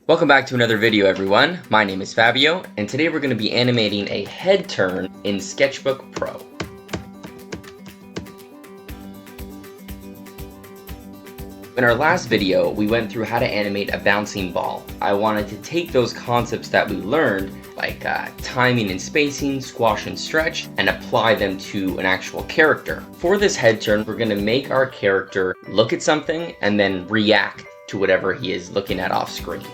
Welcome back to another video, everyone. My name is Fabio, and today we're going to be animating a head turn in Sketchbook Pro. In our last video, we went through how to animate a bouncing ball. I wanted to take those concepts that we learned, like timing and spacing, squash and stretch, and apply them to an actual character. For this head turn, we're going to make our character look at something and then react to whatever he is looking at off screen.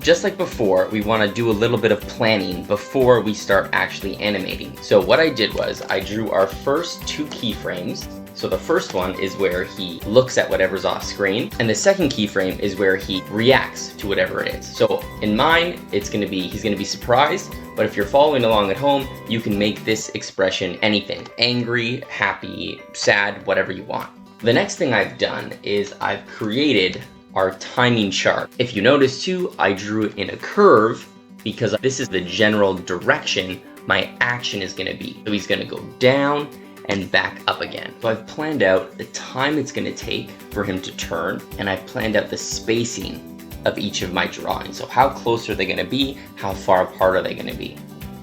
Just like before, we want to do a little bit of planning before we start actually animating. So what I did was I drew our first two keyframes. So the first one is where he looks at whatever's off screen, and the second keyframe is where he reacts to whatever it is. So in mine, he's gonna be surprised, but if you're following along at home, you can make this expression anything. Angry, happy, sad, whatever you want. The next thing I've done is I've created our timing chart. If you notice too, I drew it in a curve because this is the general direction my action is gonna be. So he's gonna go down and back up again. So I've planned out the time it's gonna take for him to turn, and I've planned out the spacing of each of my drawings. So how close are they gonna be? How far apart are they gonna be?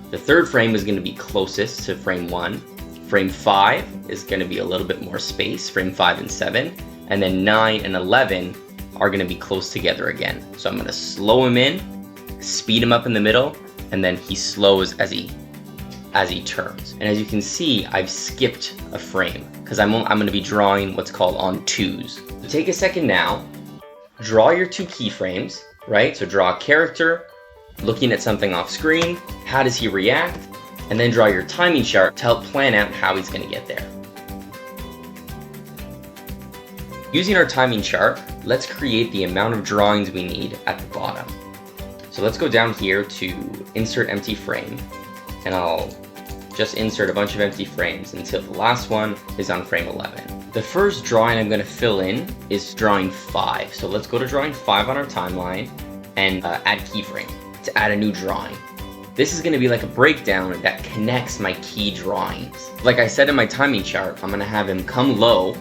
The third frame is gonna be closest to frame 1. Frame 5 is gonna be a little bit more space, frame 5 and 7. And then 9 and 11 are gonna be close together again. So I'm gonna slow him in, speed him up in the middle, and then he slows as he turns. And as you can see, I've skipped a frame because I'm gonna be drawing what's called on twos. So take a second now, draw your two keyframes, right? So draw a character looking at something off screen, how does he react? And then draw your timing chart to help plan out how he's gonna get there. Using our timing chart, let's create the amount of drawings we need at the bottom. So let's go down here to insert empty frame, and I'll just insert a bunch of empty frames until the last one is on frame 11. The first drawing I'm going to fill in is drawing 5. So let's go to drawing 5 on our timeline and add keyframe to add a new drawing. This is going to be like a breakdown that connects my key drawings. Like I said in my timing chart, I'm going to have him come low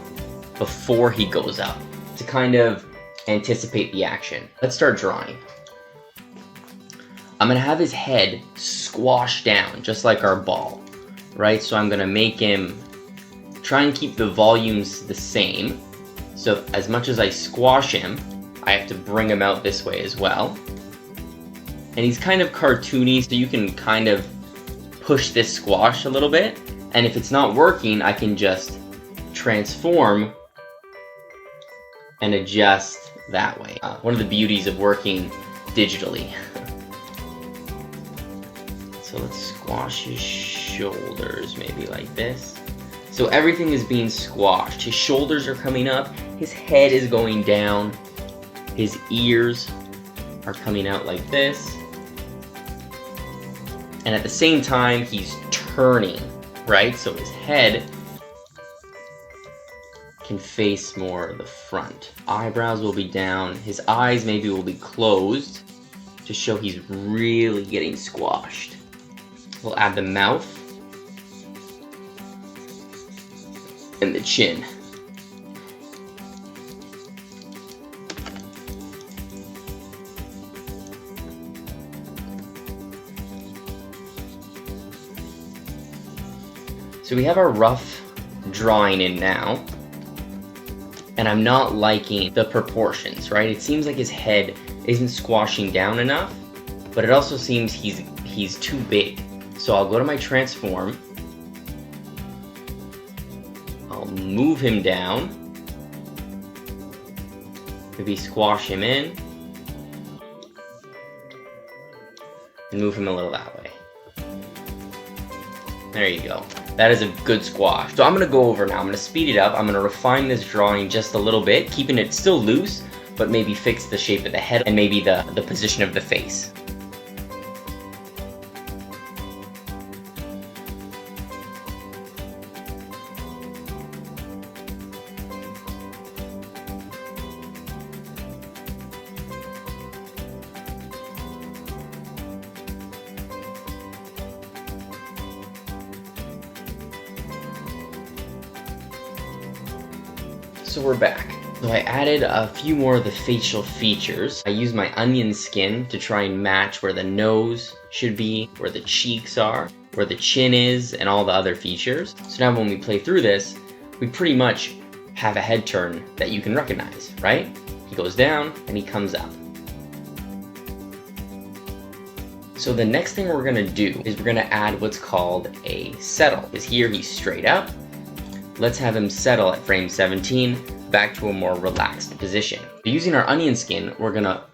before he goes up to kind of anticipate the action. Let's start drawing. I'm gonna have his head squash down just like our ball, right? So I'm gonna make him try and keep the volumes the same. So as much as I squash him, I have to bring him out this way as well. And he's kind of cartoony, so you can kind of push this squash a little bit. And if it's not working, I can just transform and adjust that way. One of the beauties of working digitally. So let's squash his shoulders, maybe like this. So everything is being squashed. His shoulders are coming up, his head is going down, his ears are coming out like this. And at the same time, he's turning, right? So his head can face more the front. Eyebrows will be down, his eyes maybe will be closed to show he's really getting squashed. We'll add the mouth and the chin. So we have our rough drawing in now, and I'm not liking the proportions, right? It seems like his head isn't squashing down enough, but it also seems he's too big. So I'll go to my transform, I'll move him down, maybe squash him in, and move him a little that way. There you go. That is a good squash. So I'm gonna go over now, I'm gonna speed it up, I'm gonna refine this drawing just a little bit, keeping it still loose, but maybe fix the shape of the head and maybe the position of the face. So we're back. So I added a few more of the facial features. I used my onion skin to try and match where the nose should be, where the cheeks are, where the chin is, and all the other features. So now when we play through this, we pretty much have a head turn that you can recognize, right? He goes down and he comes up. So the next thing we're gonna do is we're gonna add what's called a settle. Because here he's straight up. Let's have him settle at frame 17 back to a more relaxed position. Using our onion skin, we're gonna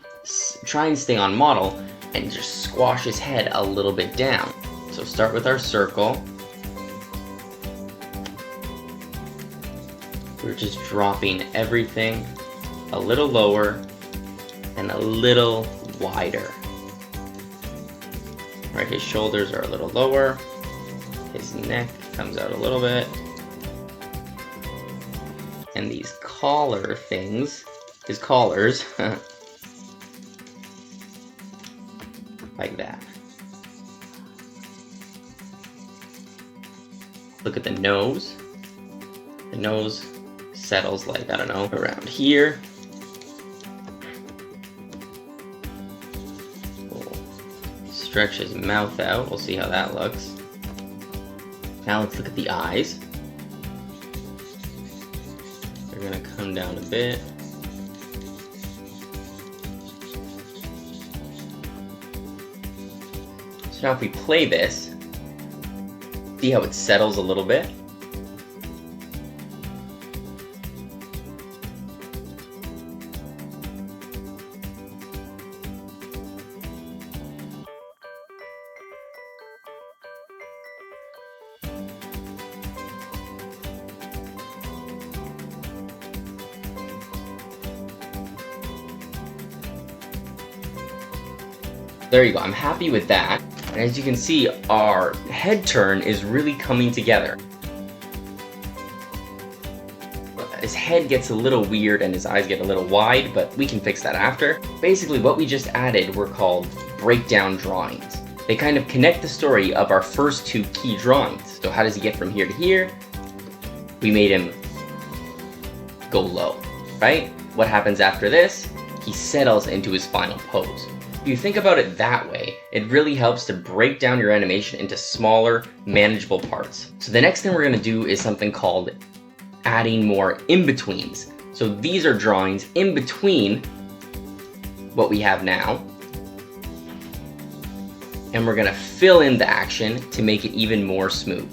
try and stay on model and just squash his head a little bit down. So start with our circle. We're just dropping everything a little lower and a little wider. Right, his shoulders are a little lower, his neck comes out a little bit, and these collar things, his collars, like that. Look at the nose. The nose settles like, I don't know, around here. We'll stretch his mouth out. We'll see how that looks. Now let's look at the eyes. They're gonna come down a bit. So now if we play this, see how it settles a little bit? There you go, I'm happy with that. And as you can see, our head turn is really coming together. His head gets a little weird and his eyes get a little wide, but we can fix that after. Basically, what we just added were called breakdown drawings. They kind of connect the story of our first two key drawings. So how does he get from here to here? We made him go low, right? What happens after this? He settles into his final pose. If you think about it that way, it really helps to break down your animation into smaller, manageable parts. So the next thing we're gonna do is something called adding more in-betweens. So these are drawings in between what we have now. And we're gonna fill in the action to make it even more smooth.